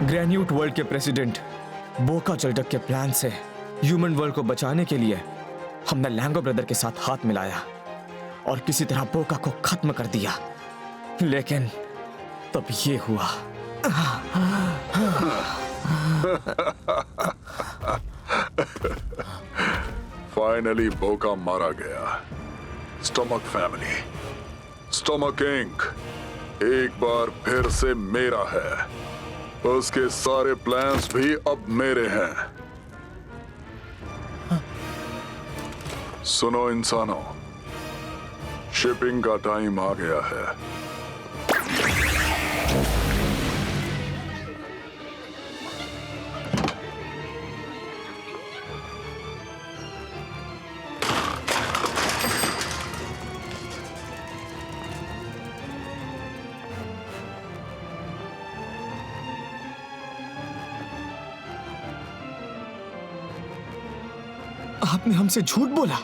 ग्रैन्यूट world के president बोका चल्डक के प्लान से ह्यूमन वर्ल्ड को बचाने के लिए हमने लैंगो ब्रदर के साथ हाथ मिलाया और किसी तरह बोका को खत्म कर दिया। लेकिन तब ये हुआ। फाइनली बोका मारा गया। स्टमक फैमिली, स्टमक इंक एक बार फिर से मेरा है। उसके सारे प्लान्स भी अब मेरे हैं। सुनो इंसानों, शिपिंग का टाइम आ गया है। आपने हमसे झूठ बोला।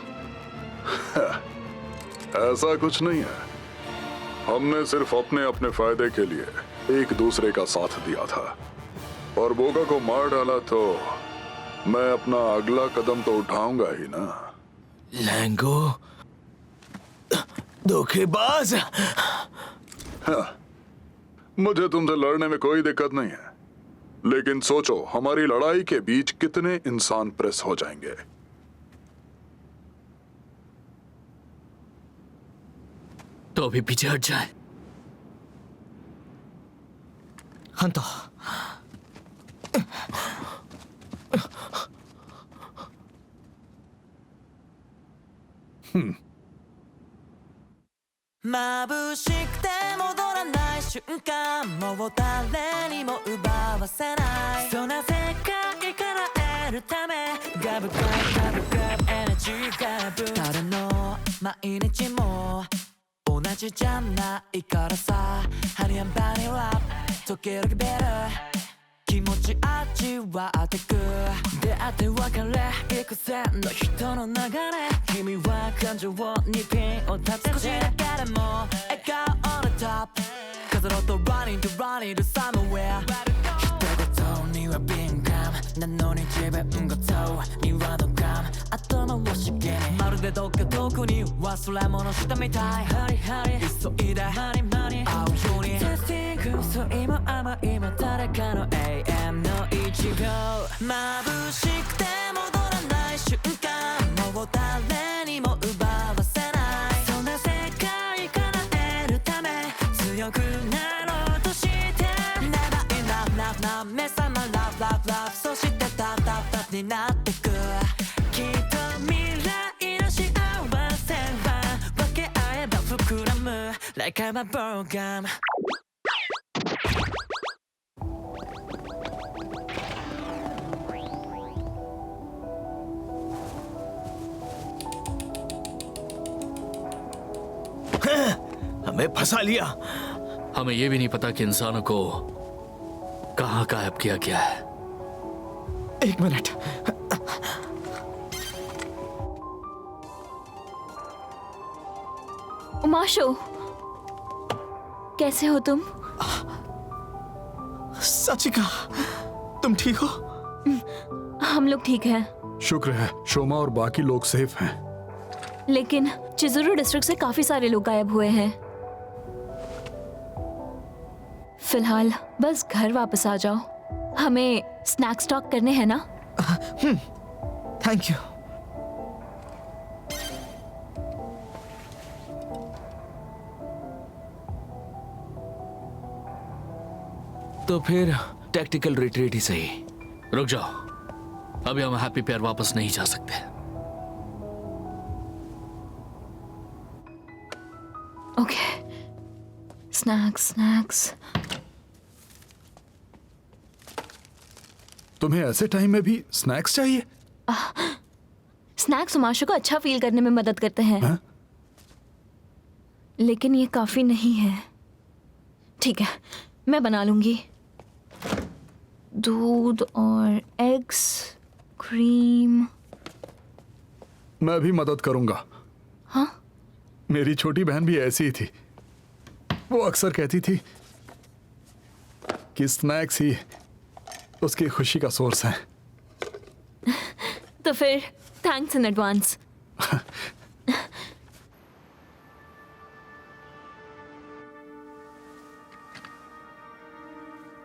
ऐसा कुछ नहीं है। हमने सिर्फ अपने अपने फायदे के लिए एक दूसरे का साथ दिया था और बोका को मार डाला तो मैं अपना अगला कदम तो उठाऊंगा ही ना। लैंगो धोखेबाज। मुझे तुमसे लड़ने में कोई दिक्कत नहीं है, लेकिन सोचो हमारी लड़ाई के बीच कितने इंसान प्रेस हो जाएंगे। तो अभी पीछे हट जाए। हाँ तो眩しくて戻らない瞬間、もう誰にも奪わせない。そんな世界から得るため、ガブガブガブガブエナジーガブ。誰の毎日も同じじゃないからさ。ハニー&バニーラップ時々ベル気持ち味わってく。出会って別れ幾千の人の流れ、君は感情にピンを立てて少しだけでも笑顔 on the top 飾ろうと running to running to somewhere 一言には敏感なのに自分ごとにはドカン頭をしげにまるでどっか遠くに忘れ物したみたいハリハリ急いでマニマニ会うように Testing 嘘今甘い今誰かの永遠の一号眩しくて戻らない瞬間もう誰にも奪わせないそんな世界から得るため強くなろうとして Never enough enough enough 目覚ま love love love そしてタッタッタッになってくきっと未来の幸せは分け合えば膨らむ Like I'm a program हमें फंसा लिया। हमें यह भी नहीं पता कि इंसानों को कहां गायब किया गया है। एक मिनट। उमाशो, कैसे हो तुम? सचिका, तुम ठीक हो? हम लोग ठीक हैं। शुक्र है शोमा और बाकी लोग सेफ हैं। लेकिन चिजुरू डिस्ट्रिक्ट से काफी सारे लोग गायब हुए हैं। फिलहाल बस घर वापस आ जाओ। हमें स्नैक स्टॉक करने हैं ना? Thank you. तो फिर टैक्टिकल रिट्रीट ही सही। रुक जाओ, अभी हम हैप्पी पेयर वापस नहीं जा सकते। Okay, snacks snacks. तुम्हें ऐसे टाइम में भी स्नैक्स चाहिए? स्नैक्स उमाशो को अच्छा फील करने में मदद करते हैं। हाँ? लेकिन ये काफी नहीं है। ठीक है, मैं बना लूंगी। दूध और एग्स, क्रीम। मैं भी मदद करूंगा। हाँ? मेरी छोटी बहन भी ऐसी ही थी। वो अक्सर कहती थी कि स्नैक्स ही उसकी खुशी का सोर्स है। तो फिर थैंक्स इन एडवांस।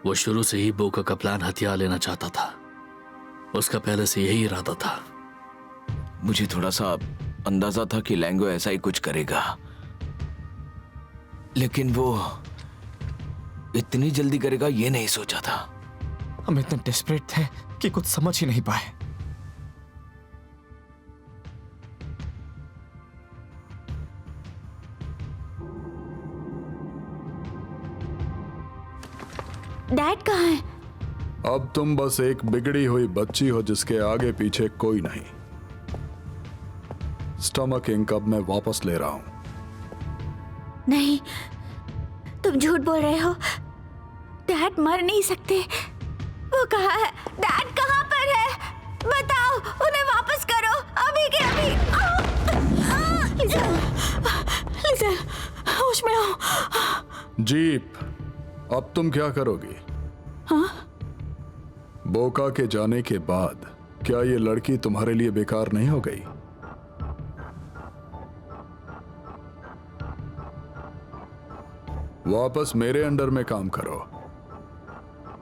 वो शुरू से ही बोका का प्लान हथियार लेना चाहता था। उसका पहले से यही इरादा था। मुझे थोड़ा सा अंदाजा था कि लैंगो ऐसा ही कुछ करेगा, लेकिन वो इतनी जल्दी करेगा ये नहीं सोचा था। हम इतने डेस्परेट थे कि कुछ समझ ही नहीं पाए। डैड कहाँ है? अब तुम बस एक बिगड़ी हुई बच्ची हो जिसके आगे पीछे कोई नहीं। स्टमक इंक अब मैं वापस ले रहा हूं। नहीं, तुम झूठ बोल रहे हो। डैड मर नहीं सकते। वो कहाँ है? डैड कहाँ पर है? बताओ, उन्हें वापस करो अभी के अभी। लिसन, लिसन, होश में आओ। जीप, अब तुम क्या करोगी? हाँ? बोका के जाने के बाद क्या ये लड़की तुम्हारे लिए बेकार नहीं हो गई? वापस मेरे अंडर में काम करो।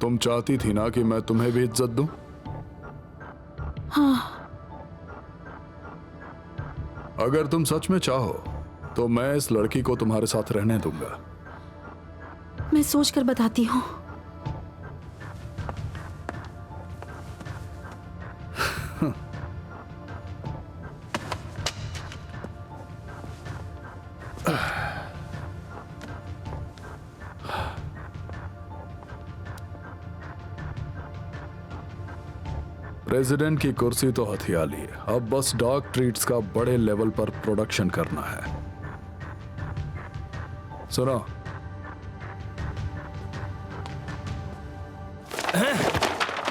तुम चाहती थी ना कि मैं तुम्हें भी इज्जत दूं? हाँ। अगर तुम सच में चाहो तो मैं इस लड़की को तुम्हारे साथ रहने दूंगा। मैं सोच कर बताती हूँ। प्रेसिडेंट की कुर्सी तो हथिया ली है, अब बस डॉग ट्रीट्स का बड़े लेवल पर प्रोडक्शन करना है। सुनो,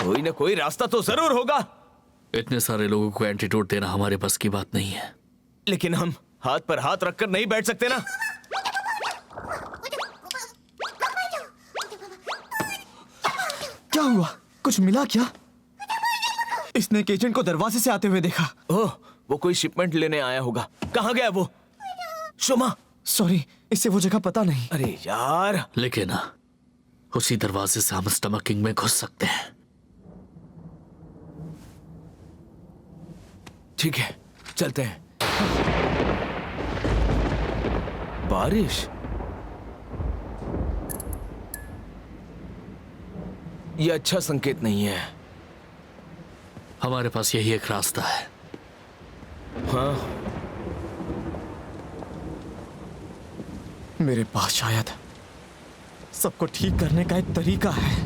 कोई ना कोई रास्ता तो जरूर होगा। इतने सारे लोगों को एंटीडोट देना हमारे बस की बात नहीं है। लेकिन हम हाथ पर हाथ रखकर नहीं बैठ सकते ना। क्या हुआ? कुछ मिला क्या? इसने एक एजेंट को दरवाजे से आते हुए देखा। ओह, वो कोई शिपमेंट लेने आया होगा। कहाँ गया वो? शोमा, सॉरी, इससे वो जगह पता नहीं। अरे यार। लेकिन उसी दरवाजे से हम स्टमक किंग में घुस सकते हैं। ठीक है, चलते हैं। बारिश? ये अच्छा संकेत नहीं है। हमारे पास यही एक रास्ता है। हाँ, मेरे पास शायद सबको ठीक करने का एक तरीका है।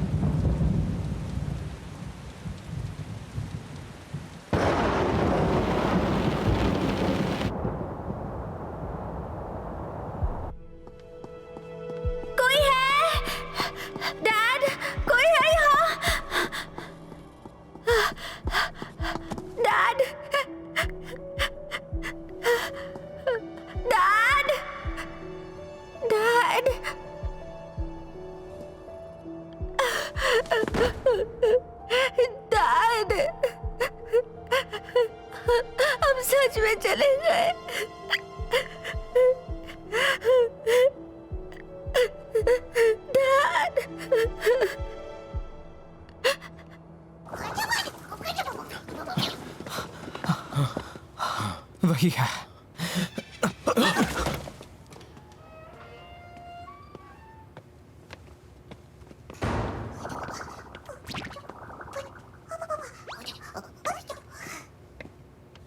कोई है? डैड, कोई है यहाँ? डैड, डैड, डैड, डैड, हम सच में चले गए। डैड, वही है।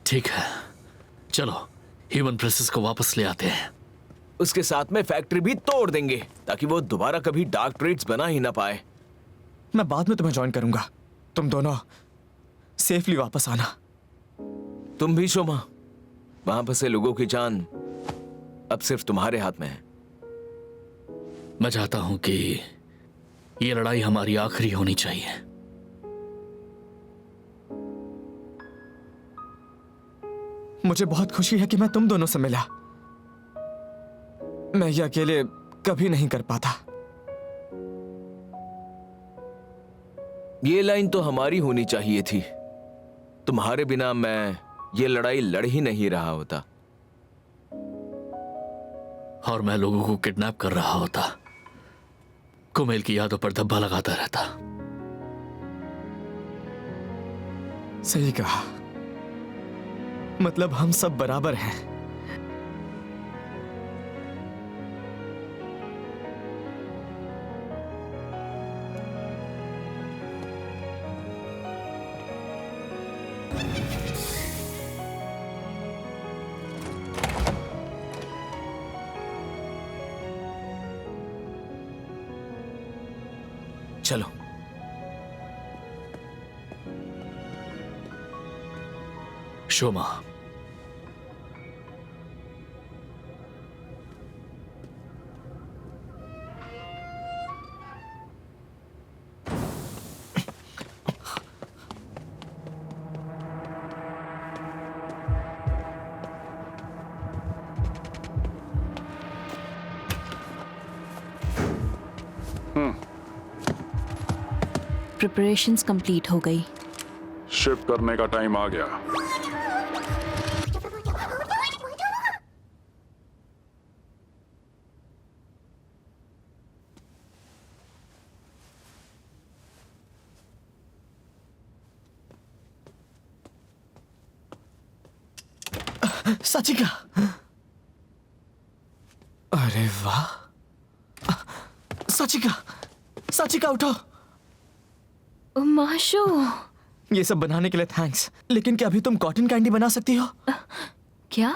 ठीक है, चलो ह्यूमन प्रेसेस को वापस ले आते हैं। उसके साथ में फैक्ट्री भी तोड़ देंगे ताकि वो दोबारा कभी डार्क ट्रीट्स बना ही ना पाए। मैं बाद में तुम्हें ज्वाइन करूंगा। तुम दोनों सेफली वापस आना। तुम भी शोमा, वहां फंसे लोगों की जान अब सिर्फ तुम्हारे हाथ में है। मैं चाहता हूं कि ये लड़ाई हमारी आखिरी होनी चाहिए। मुझे बहुत खुशी है कि मैं तुम दोनों से मिला। मैं ये अकेले कभी नहीं कर पाता। ये लाइन तो हमारी होनी चाहिए थी। तुम्हारे बिना मैं ये लड़ाई लड़ ही नहीं रहा होता। और मैं लोगों को किडनैप कर रहा होता, कुमेल की यादों पर धब्बा लगाता रहता। सही कहा, मतलब हम सब बराबर हैं। चलो। शोमा, प्रिपरेशंस कंप्लीट हो गई। शिप करने का टाइम आ गया। साचिका, अरे वाह। साचिका, साचिका उठो। माशो, ये सब बनाने के लिए थैंक्स, लेकिन क्या अभी तुम कॉटन कैंडी बना सकती हो? क्या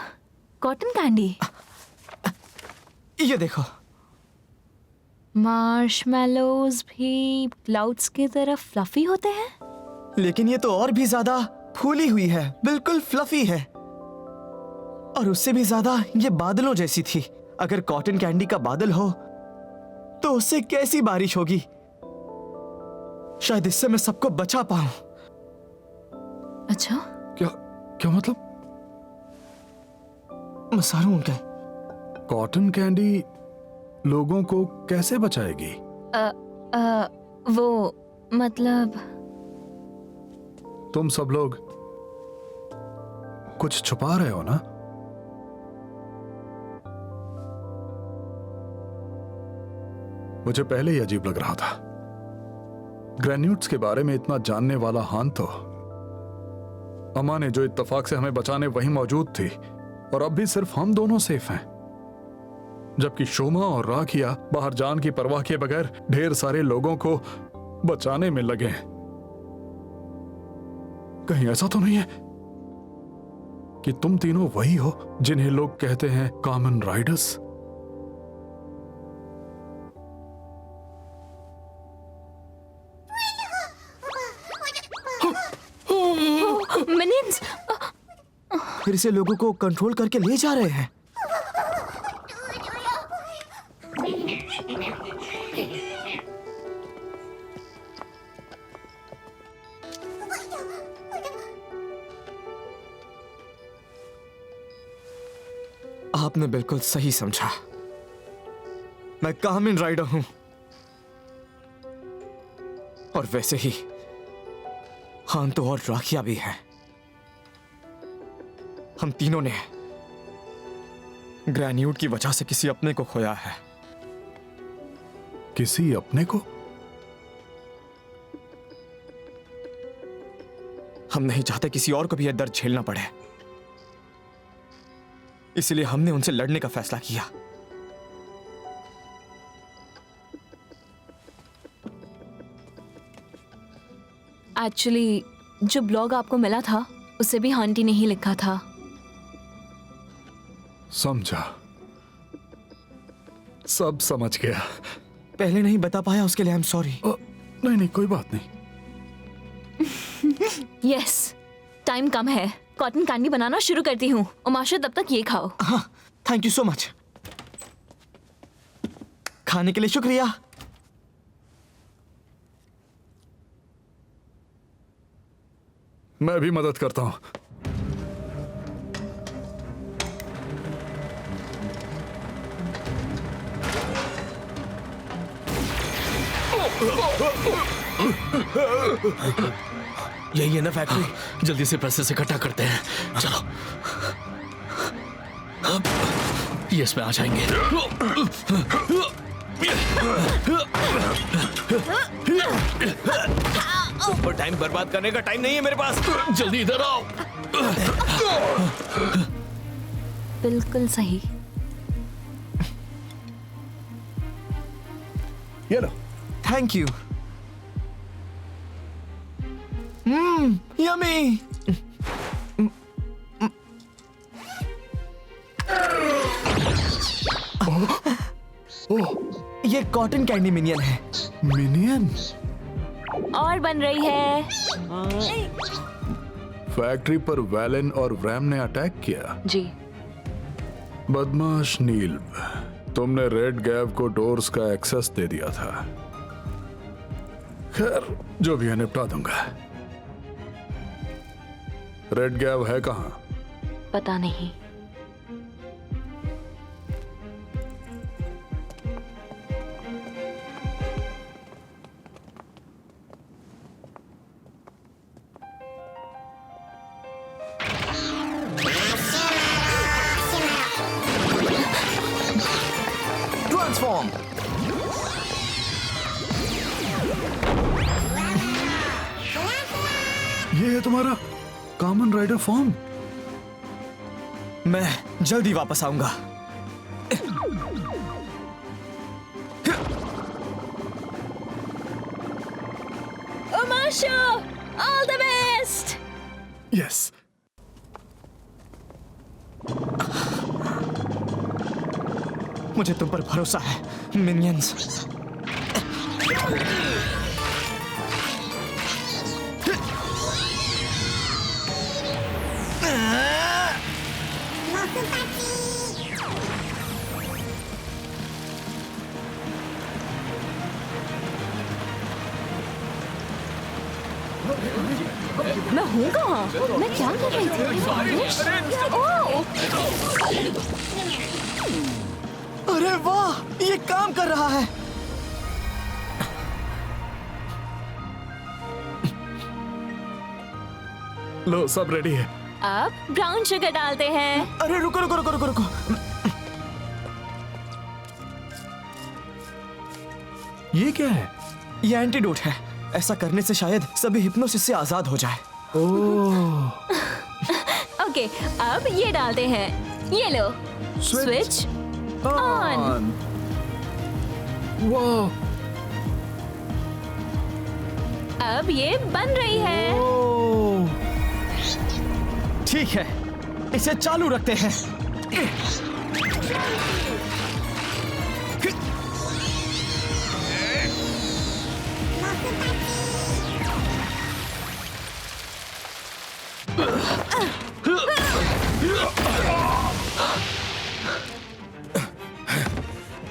कॉटन कैंडी? ये देखो। मार्शमैलोज भी क्लाउड्स की तरह फ्लफी होते हैं? लेकिन ये तो और भी ज्यादा फूली हुई है, बिल्कुल फ्लफी है। और उससे भी ज्यादा ये बादलों जैसी थी। अगर कॉटन कैंडी का बादल हो तो उससे कैसी बारिश होगी। शायद इससे मैं सबको बचा पाऊं। अच्छा, क्या मतलब? मसारू अंकल, कॉटन कैंडी लोगों को कैसे बचाएगी? वो मतलब तुम सब लोग कुछ छुपा रहे हो ना? मुझे पहले ही अजीब लग रहा था। ग्रेन्यूट्स के बारे में इतना जानने वाला हान तो अम्मा ने जो इत्तेफाक से हमें बचाने वहीं मौजूद थी, और अब भी सिर्फ हम दोनों सेफ हैं, जबकि शोमा और राखिया बाहर जान की परवाह किए बगैर ढेर सारे लोगों को बचाने में लगे हैं। कहीं ऐसा तो नहीं है कि तुम तीनों वही हो जिन्हें लोग कहते हैं कॉमन राइडर्स? मिनियंस फिर से लोगों को कंट्रोल करके ले जा रहे हैं। आपने बिल्कुल सही समझा। मैं कामिन राइडर हूं, और वैसे ही हान तो और राखिया भी है। हम तीनों ने ग्रेन्यूट की वजह से किसी अपने को खोया है। किसी अपने को? हम नहीं चाहते किसी और को भी यह दर्द झेलना पड़े, इसलिए हमने उनसे लड़ने का फैसला किया। एक्चुअली जो ब्लॉग आपको मिला था उसे भी आंटी ने ही लिखा था। समझा, सब समझ गया। पहले नहीं बता पाया उसके लिए आई एम सॉरी। नहीं नहीं, कोई बात नहीं। यस, टाइम कम है, कॉटन कैंडी बनाना शुरू करती हूँ। उमाशा, तब तक ये खाओ। हाँ, थैंक यू सो मच। खाने के लिए शुक्रिया। मैं भी मदद करता हूं। यही है ना फैक्ट्री? जल्दी से पैसे इकट्ठा करते हैं, चलो। ये इसमें आ जाएंगे। और टाइम बर्बाद करने का टाइम नहीं है मेरे पास। जल्दी इधर आओ। बिल्कुल सही। ये लो। Thank you. यमी। ये कॉटन कैंडी मिनियन है। मिनियन? और बन रही है। फैक्ट्री पर वैलेन और वैम ने अटैक किया। जी। बदमाश नील, तुमने रेड गैव को डोर्स का एक्सेस दे दिया था। खैर, जो भी है निपटा दूंगा। रेड गैव है कहां? पता नहीं। ट्रांसफॉर्म। ये है तुम्हारा कॉमन राइडर फॉर्म? मैं जल्दी वापस आऊंगा। उमाशो, ऑल द बेस्ट। यस। मुझे तुम पर भरोसा है, मिनियंस। मैं हूँ कहाँ? मैं क्या कर रही थी? ओह! अरे वाह, ये काम कर रहा है। लो, सब रेडी है। अब ब्राउन शुगर डालते हैं। अरे रुको रुको रुको रुको रुको। ये क्या है? ये एंटीडोट है। ऐसा करने से शायद सभी हिप्नोसिस से आजाद हो जाए। ओह। ओके, अब ये डालते हैं। ये लो। Switch on. वाह। अब ये बन रही है। ओह। ठीक है, इसे चालू रखते हैं।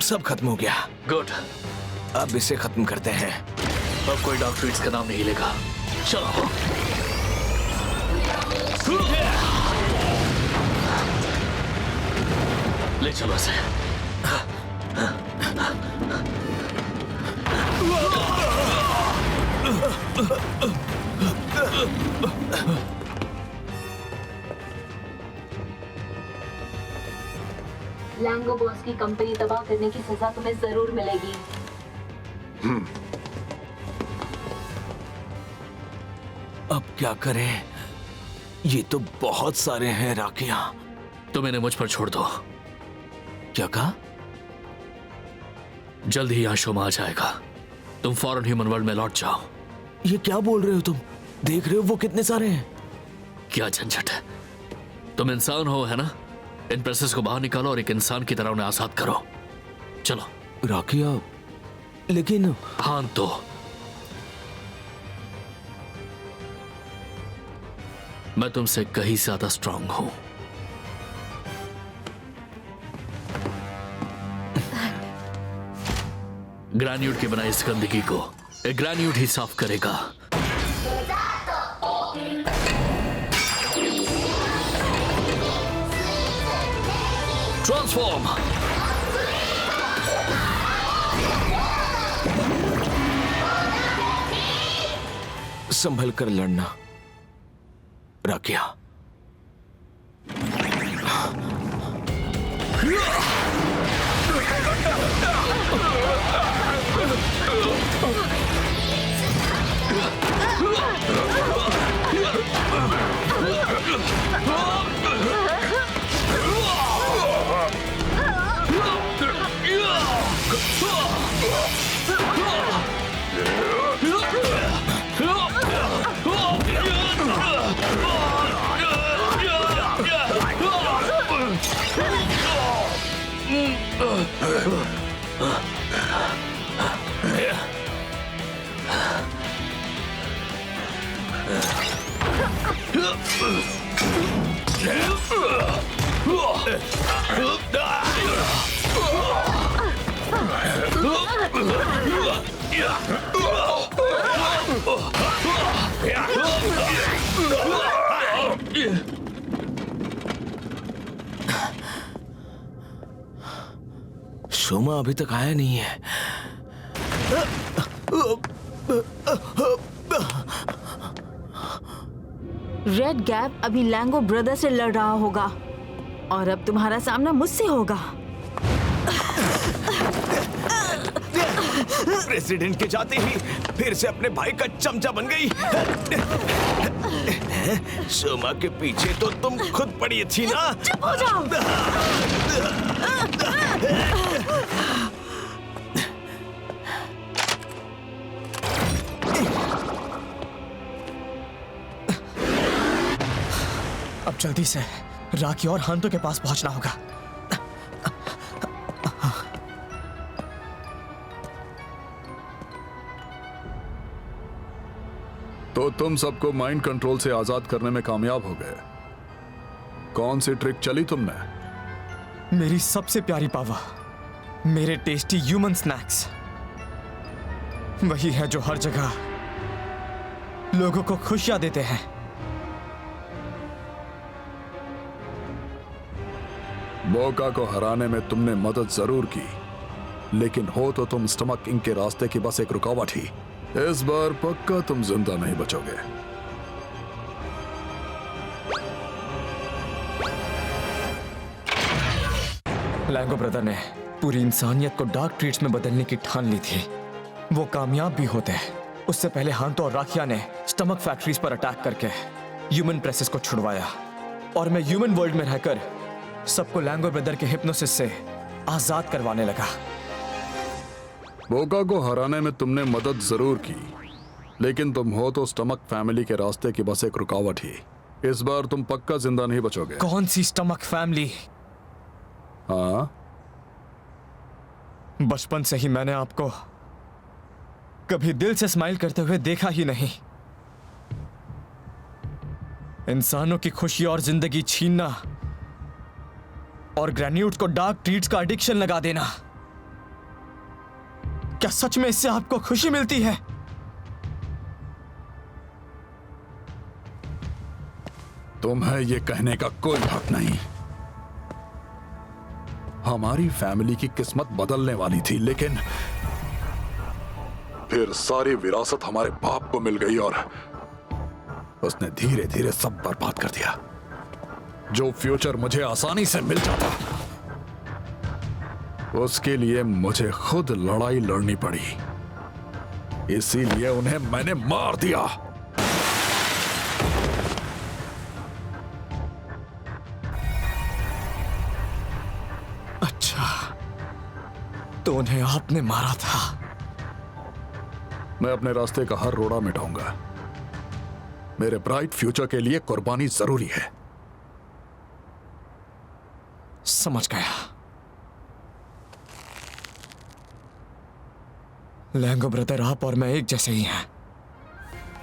सब खत्म हो गया। गुड। अब इसे खत्म करते हैं। अब कोई डॉग ट्रीट्स का नाम नहीं लेगा। चलो। ले चलो इसे। लैंगो बॉस की कंपनी तबाह करने की सजा तुम्हें जरूर मिलेगी। अब क्या करें? ये तो बहुत सारे हैं राखियां। तुम इन्हें मुझ पर छोड़ दो। क्या कहा? जल्द ही यहाँ शोमा आ जाएगा। तुम फौरन ह्यूमन वर्ल्ड में लौट जाओ। ये क्या बोल रहे हो तुम? देख रहे हो वो कितने सारे हैं? क्या झंझट है। तुम इंसान हो, है ना? इन प्रेसेस को बाहर निकालो और एक इंसान की तरह उन्हें आजाद करो। चलो। राखिया, लेकिन हाँ तो मैं तुमसे कहीं ज्यादा स्ट्रांग हूं। ग्रेन्यूट की बनाई इस गंदगी को एक ग्रेन्यूट ही साफ करेगा। ट्रांसफॉर्म। संभल कर लड़ना राकिया। शोमा अभी तक आया नहीं है। रेड गैप अभी लैंगो ब्रदर से लड़ रहा होगा और अब तुम्हारा सामना मुझसे होगा। प्रेसिडेंट के जाते ही फिर से अपने भाई का चमचा बन गई। शोमा के पीछे तो तुम खुद पड़ी थी ना। चुप हो जाओ। अब जल्दी से राकी और हांतो के पास पहुंचना होगा। तो तुम सबको माइंड कंट्रोल से आजाद करने में कामयाब हो गए। कौन सी ट्रिक चली तुमने? मेरी सबसे प्यारी पावा, मेरे टेस्टी ह्यूमन स्नैक्स। वही है जो हर जगह लोगों को खुशियां देते हैं। बोका को हराने में तुमने मदद जरूर की, लेकिन हो तो तुम स्टमक इंक के रास्ते की बस एक रुकावट ही। इस बार पक्का तुम जिंदा नहीं बचोगे। लैंगो ब्रदर ने पूरी इंसानियत को डार्क ट्रीट्स में बदलने की ठान ली थी। वो कामयाब भी होते हैं। उससे पहले हांतो और राखिया ने स्टमक फैक्ट्रीज पर अटैक करके ह्यूमन प्रेसेस को छुड़वाया और मैं ह्यूमन वर्ल्ड में रहकर सबको लैंगो ब्रदर के हिप्नोसिस से आजाद करवाने लगा। बोका को हराने में तुमने मदद जरूर की, लेकिन तुम हो तो स्टमक फैमिली के रास्ते की बस एक रुकावट ही। इस बार तुम पक्का जिंदा नहीं बचोगे। कौन सी स्टमक फैमिली? हाँ, बचपन से ही मैंने आपको कभी दिल से स्माइल करते हुए देखा ही नहीं। इंसानों की खुशी और जिंदगी छीनना और ग्रेन्यूट्स को डार्क ट्रीट्स का एडिक्शन लगा देना, क्या सच में इससे आपको खुशी मिलती है? तुम्हें यह कहने का कोई हक नहीं। हमारी फैमिली की किस्मत बदलने वाली थी, लेकिन फिर सारी विरासत हमारे बाप को मिल गई और उसने धीरे धीरे सब बर्बाद कर दिया। जो फ्यूचर मुझे आसानी से मिल जाता, उसके लिए मुझे खुद लड़ाई लड़नी पड़ी। इसीलिए उन्हें मैंने मार दिया। अच्छा, तो उन्हें आपने मारा था। मैं अपने रास्ते का हर रोड़ा मिटाऊंगा। मेरे ब्राइट फ्यूचर के लिए कुर्बानी जरूरी है। समझ गया। लैंगो ब्रदर, आप और मैं एक जैसे ही हैं।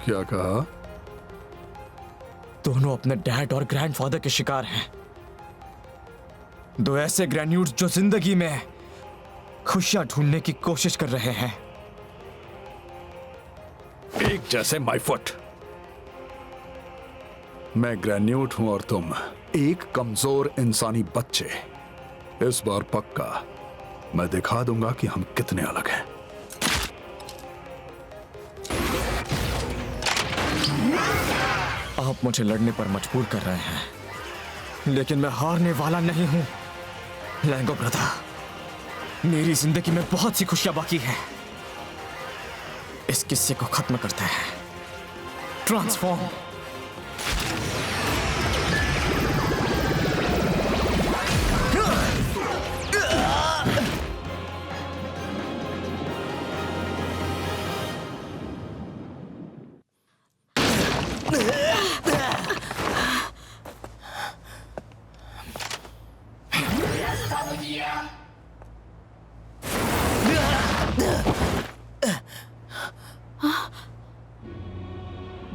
क्या कहा? दोनों अपने डैड और ग्रैंडफादर के शिकार हैं। दो ऐसे ग्रेन्यूट्स जो जिंदगी में खुशियां ढूंढने की कोशिश कर रहे हैं। एक जैसे माय फुट। मैं ग्रेन्यूट हूं और तुम एक कमजोर इंसानी बच्चे। इस बार पक्का मैं दिखा दूंगा कि हम कितने अलग हैं। आप मुझे लड़ने पर मजबूर कर रहे हैं, लेकिन मैं हारने वाला नहीं हूं। लैंगो ब्रदर, मेरी जिंदगी में बहुत सी खुशियां बाकी हैं। इस किस्से को खत्म करते हैं। ट्रांसफॉर्म।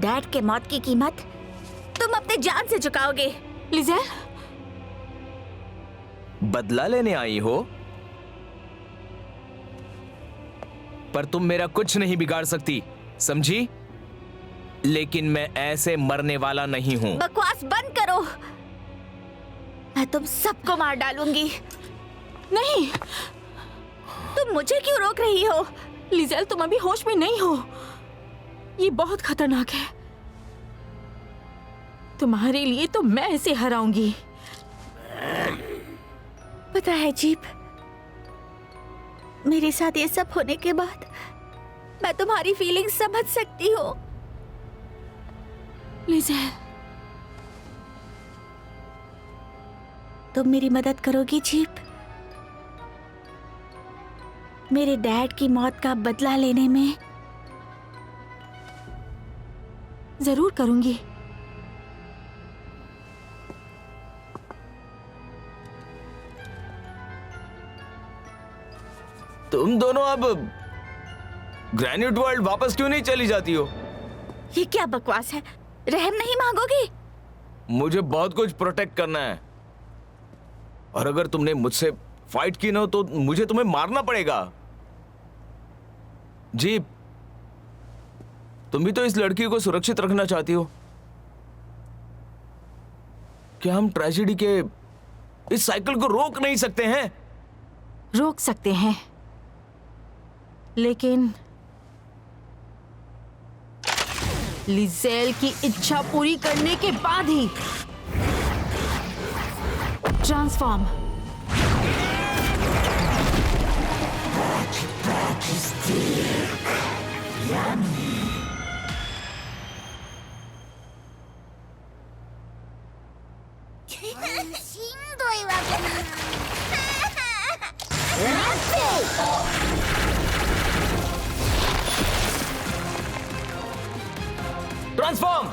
डैड के मौत की कीमत तुम अपने जान से चुकाओगे। लिजेल, बदला लेने आई हो, पर तुम मेरा कुछ नहीं बिगाड़ सकती, समझी? लेकिन मैं ऐसे मरने वाला नहीं हूं। बकवास बंद करो, मैं तुम सबको मार डालूंगी। नहीं। तुम मुझे क्यों रोक रही हो? लिजेल, तुम अभी होश में नहीं हो। ये बहुत खतरनाक है। तुम्हारे लिए तो मैं इसे हराऊंगी। पता है जीप, मेरे साथ ये सब होने के बाद मैं तुम्हारी फीलिंग्स समझ सकती हूँ। लिजेल, तुम मेरी मदद करोगी जीप? मेरे डैड की मौत का बदला लेने में? जरूर करूंगी। तुम दोनों अब ग्रेन्यूट वर्ल्ड वापस क्यों नहीं चली जाती हो? ये क्या बकवास है? रहम नहीं मांगोगी? मुझे बहुत कुछ प्रोटेक्ट करना है, और अगर तुमने मुझसे फाइट की ना तो मुझे तुम्हें मारना पड़ेगा। जी, तुम भी तो इस लड़की को सुरक्षित रखना चाहती हो। क्या हम ट्रेजेडी के इस साइकिल को रोक नहीं सकते हैं? रोक सकते हैं, लेकिन लिजेल की इच्छा पूरी करने के बाद ही। ट्रांसफॉर्म। ट्रांसफॉर्म।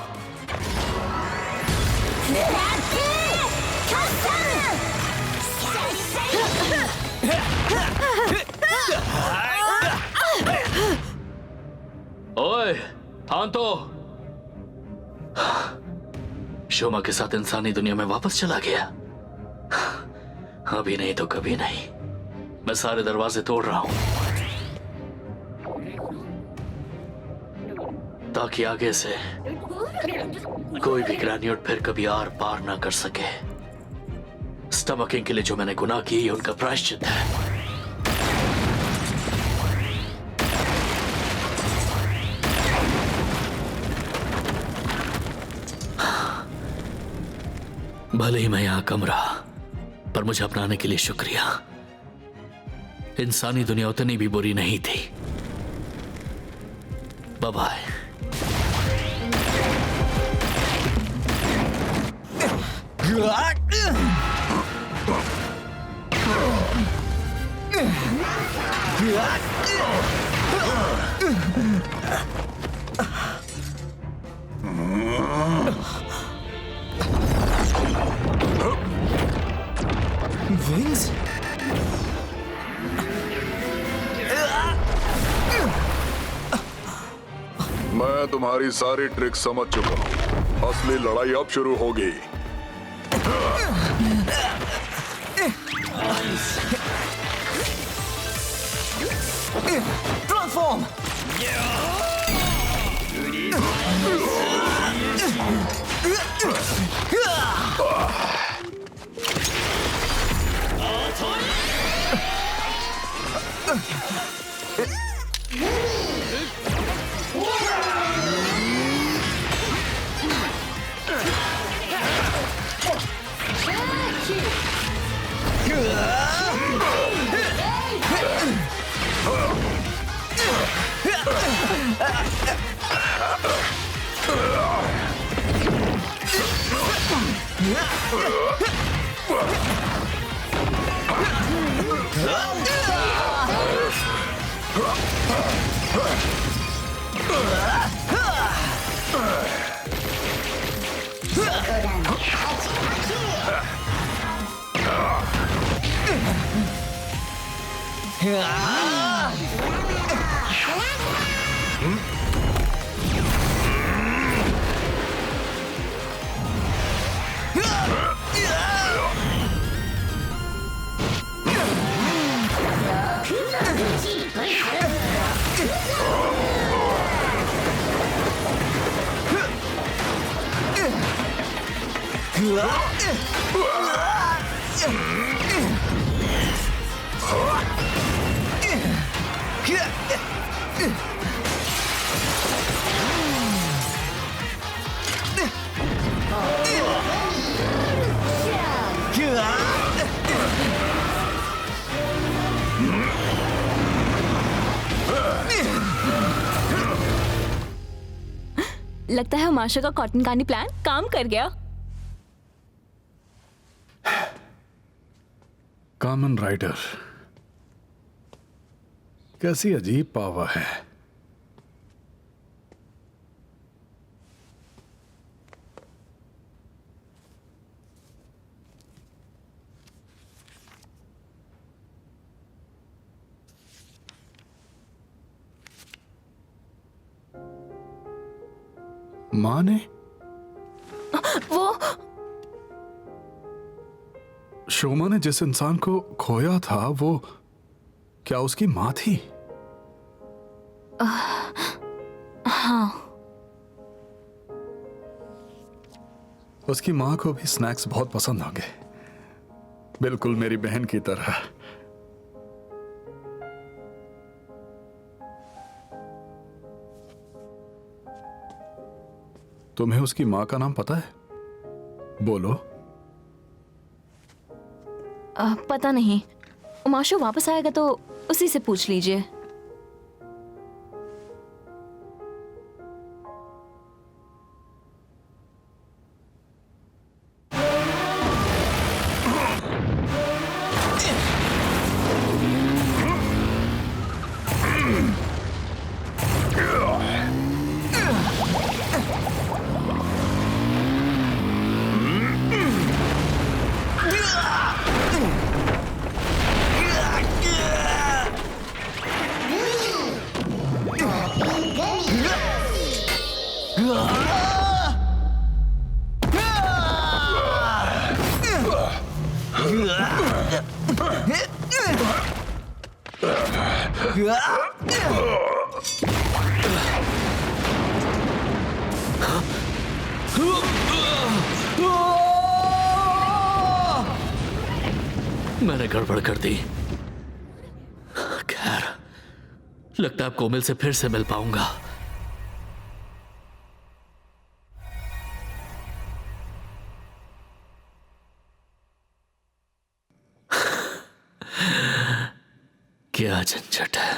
ओए, हांतो, शोमा के साथ इंसानी दुनिया में वापस चला गया। अभी नहीं तो कभी नहीं। मैं सारे दरवाजे तोड़ रहा हूं ताकि आगे से कोई भी ग्रेन्यूट फिर कभी आर पार ना कर सके। स्टमकिंग के लिए जो मैंने गुनाह की, उनका प्रायश्चित है। भले ही मैं यहां कम रहा, पर मुझे अपनाने के लिए शुक्रिया। इंसानी दुनिया उतनी भी बुरी नहीं थी। Bye bye. विंग्स? मैं तुम्हारी सारी ट्रिक समझ चुका हूँ। असली लड़ाई अब शुरू होगी। ट्रांसफॉर्म। लगता है माशा का कॉटन कैंडी प्लान काम कर गया। कामन राइडर, कैसी अजीब पावर है। मां ने वो शोमा ने जिस इंसान को खोया था वो क्या उसकी मां थी? हाँ। उसकी मां को भी स्नैक्स बहुत पसंद होंगे, बिल्कुल मेरी बहन की तरह। तुम्हें उसकी मां का नाम पता है? बोलो। पता नहीं, उमाशु वापस आएगा तो उसी से पूछ लीजिए। मैंने गड़बड़ कर दी। खैर, लगता है अब कोमिल से फिर से मिल पाऊंगा। क्या झंझट है।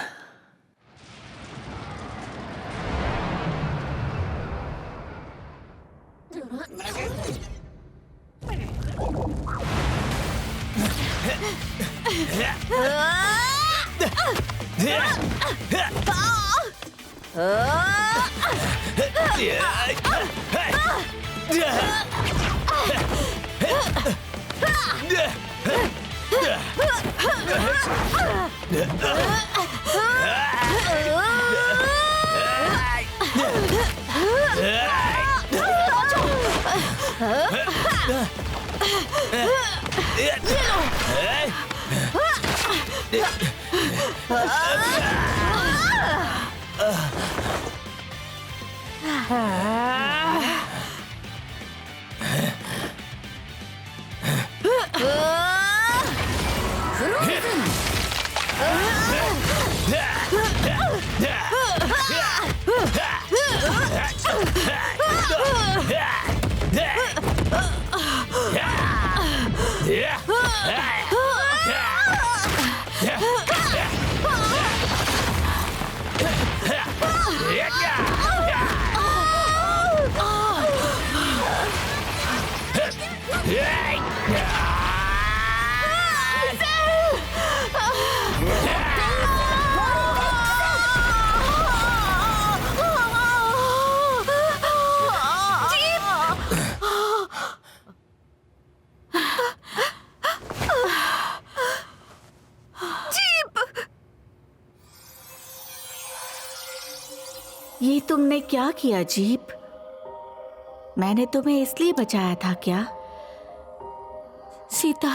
तुमने क्या किया जीप? मैंने तुम्हें इसलिए बचाया था क्या? सीता,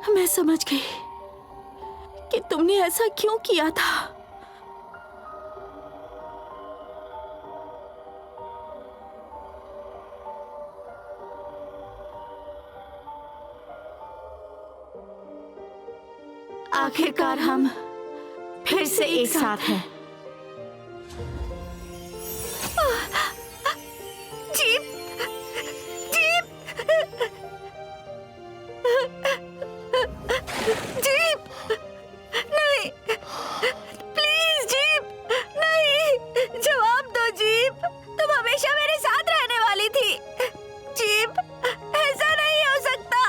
मैं समझ गई कि तुमने ऐसा क्यों किया था। आखिरकार हम फिर से एक साथ हैं। जीप, जीप, जीप, नहीं, प्लीज जीप, नहीं, जवाब दो जीप, तुम हमेशा मेरे साथ रहने वाली थी। जीप, ऐसा नहीं हो सकता।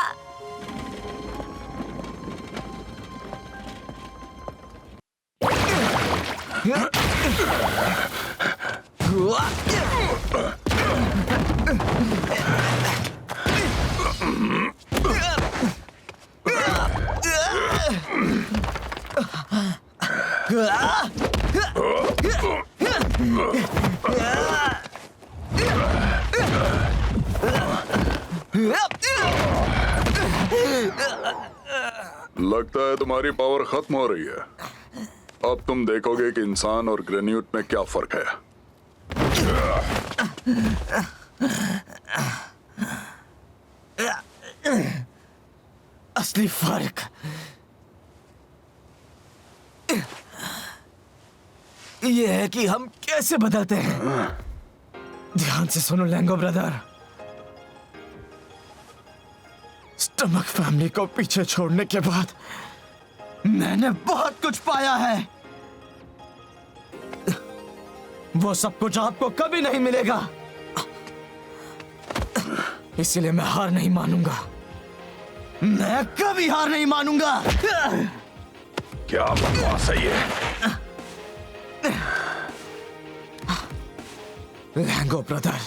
लगता है तुम्हारी पावर खत्म हो रही है। अब तुम देखोगे कि इंसान और ग्रेन्यूट में क्या फर्क है। असली फर्क ये है कि हम कैसे बदलते हैं। ध्यान से सुनो लैंगो ब्रदर, स्टमक फैमिली को पीछे छोड़ने के बाद मैंने बहुत कुछ पाया है। वो सब कुछ आपको कभी नहीं मिलेगा, इसलिए मैं हार नहीं मानूंगा। मैं कभी हार नहीं मानूंगा। क्या बकवास है ये? लैंगो ब्रदर,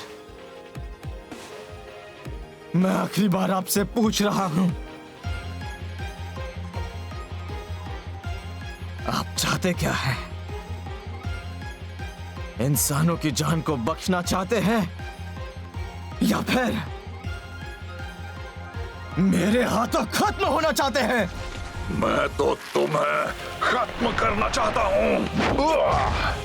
मैं आखिरी बार आपसे पूछ रहा हूं, आप चाहते क्या हैं? इंसानों की जान को बख्शना चाहते हैं या फिर मेरे हाथों खत्म होना चाहते हैं? मैं तो तुम्हें खत्म करना चाहता हूं।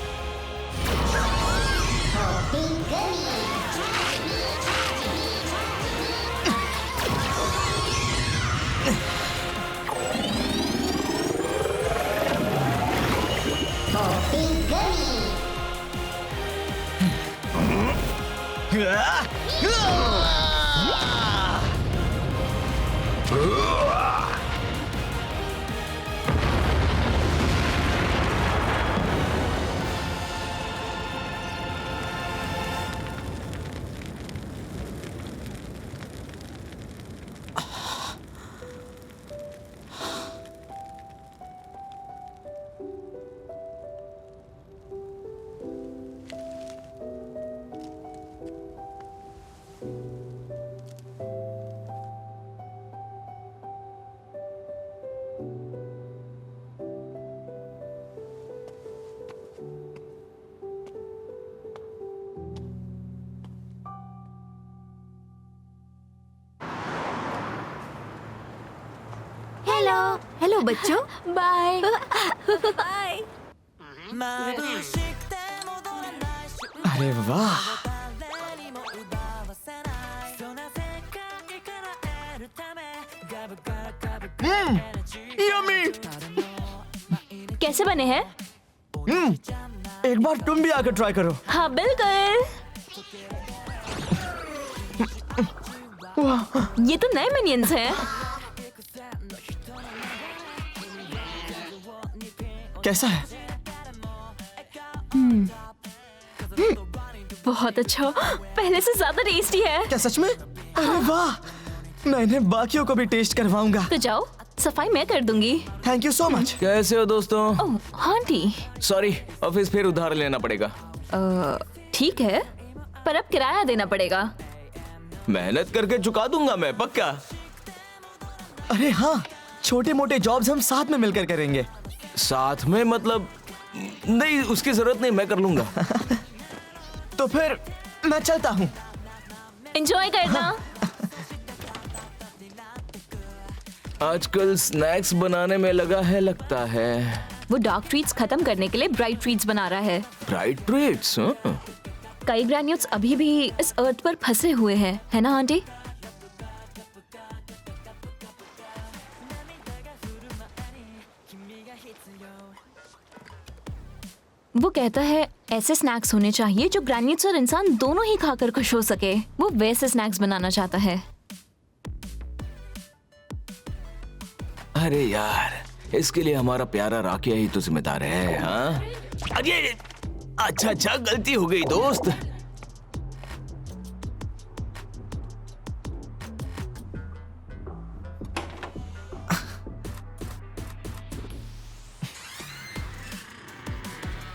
हेलो बच्चों, बाय। बाय। अरे वाह, यम्मी। कैसे बने हैं? एक बार तुम भी आकर ट्राई करो। हाँ बिल्कुल। ये तो नए मिनियंस हैं। कैसा है? बहुत अच्छा, पहले से ज्यादा टेस्टी है। क्या सच में? अरे वाह, मैं इन्हें बाकियों को भी टेस्ट करवाऊंगा। तो जाओ, सफाई मैं कर दूंगी। Thank you so much. कैसे हो दोस्तों? ओह हाँ आंटी। सॉरी, ऑफिस फिर उधार लेना पड़ेगा। ठीक है, पर अब किराया देना पड़ेगा। मेहनत करके चुका दूंगा मैं, पक्का। अरे हाँ, छोटे मोटे जॉब्स हम साथ में मिलकर करेंगे। साथ में मतलब? नहीं, उसकी जरूरत नहीं, मैं कर लूंगा। तो फिर मैं चलता हूँ। एंजॉय करना। आजकल स्नैक्स बनाने में लगा है लगता है। वो डार्क ट्रीट्स खत्म करने के लिए ब्राइट ट्रीट्स बना रहा है। Bright treats? कई ग्रैन्यूल्स अभी भी इस अर्थ पर फंसे हुए हैं, है ना आंटी? वो कहता है ऐसे स्नैक्स होने चाहिए जो ग्रैन्यूल्स और इंसान दोनों ही खाकर खुश हो सके। वो वैसे स्नैक्स बनाना चाहता है। अरे यार, इसके लिए हमारा प्यारा राकिया ही तो जिम्मेदार है। हाँ, अरे अच्छा, गलती हो गई दोस्त।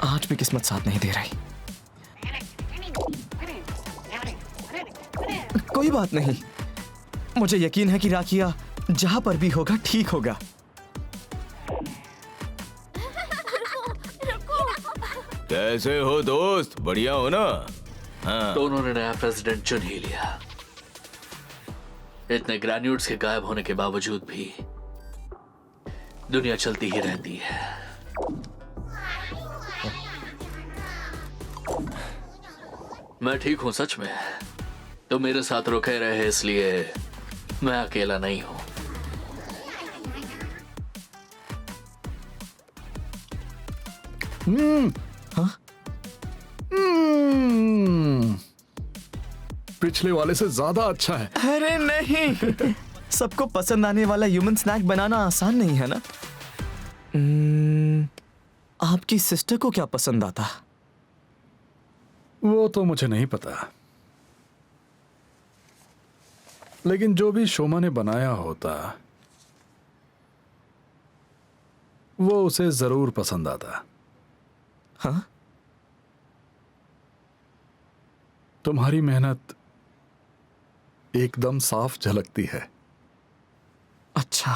आज भी किस्मत साथ नहीं दे रही। कोई बात नहीं, मुझे यकीन है कि राकिया जहां पर भी होगा ठीक होगा। कैसे हो दोस्त? बढ़िया हो ना? हाँ। दोनों ने नया प्रेसिडेंट चुन ही लिया। इतने ग्रैन्यूल्स के गायब होने के बावजूद भी दुनिया चलती ही रहती है। मैं ठीक हूं सच में। तो मेरे साथ रुके रहे इसलिए मैं अकेला नहीं हूं। पिछले वाले से ज्यादा अच्छा है। अरे नहीं, सबको पसंद आने वाला ह्यूमन स्नैक बनाना आसान नहीं है ना। आपकी सिस्टर को क्या पसंद आता? वो तो मुझे नहीं पता, लेकिन जो भी शोमा ने बनाया होता वो उसे जरूर पसंद आता। हाँ? तुम्हारी मेहनत एकदम साफ झलकती है। अच्छा।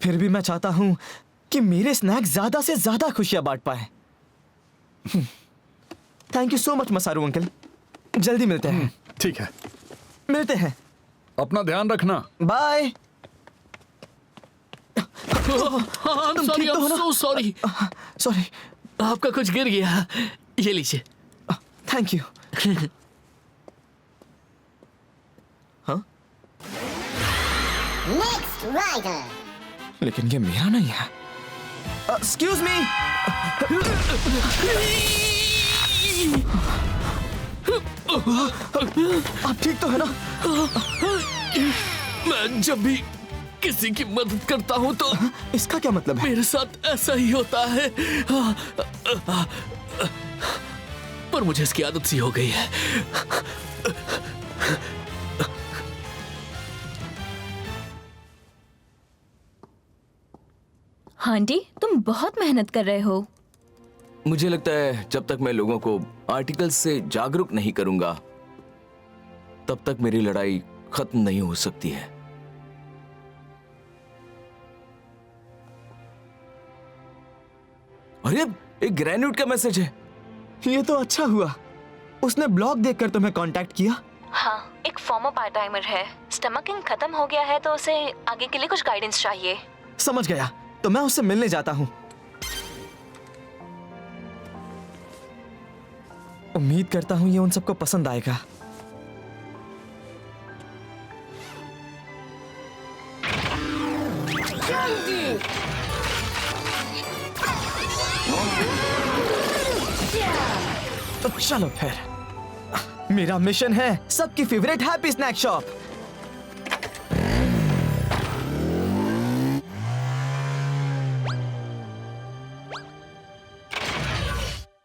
फिर भी मैं चाहता हूं कि मेरे स्नैक ज्यादा से ज्यादा खुशियां बांट पाए। Thank you so much मसारू uncle. जल्दी मिलते हैं। ठीक है, मिलते हैं। अपना ध्यान रखना। Bye. Sorry, so sorry. Sorry. आपका कुछ गिर गया, ये लीजिए। Thank you. हाँ? लेकिन ये मेरा नहीं है। Excuse me. आप ठीक तो है ना? मैं जब भी किसी की मदद करता हूं तो इसका क्या मतलब है? मेरे साथ ऐसा ही होता है। पर मुझे इसकी आदत सी हो गई है। हाँ आंटी, तुम बहुत मेहनत कर रहे हो। मुझे लगता है जब तक मैं लोगों को आर्टिकल्स से जागरूक नहीं करूंगा तब तक मेरी लड़ाई खत्म नहीं हो सकती है। अरे, एक ग्रैन्यूट का मैसेज है। ये तो अच्छा हुआ, उसने ब्लॉग देखकर तुम्हें कांटेक्ट किया। हाँ, एक फॉर्मर पार्ट टाइमर है। स्टमकिंग खत्म हो गया है तो उसे आगे के लिए कुछ गाइडेंस चाहिए। समझ गया, तो मैं उससे मिलने जाता हूँ। उम्मीद करता हूँ ये उन सबको पसंद आएगा। तो चलो फिर, मेरा मिशन है सबकी फेवरेट हैप्पी स्नैक शॉप।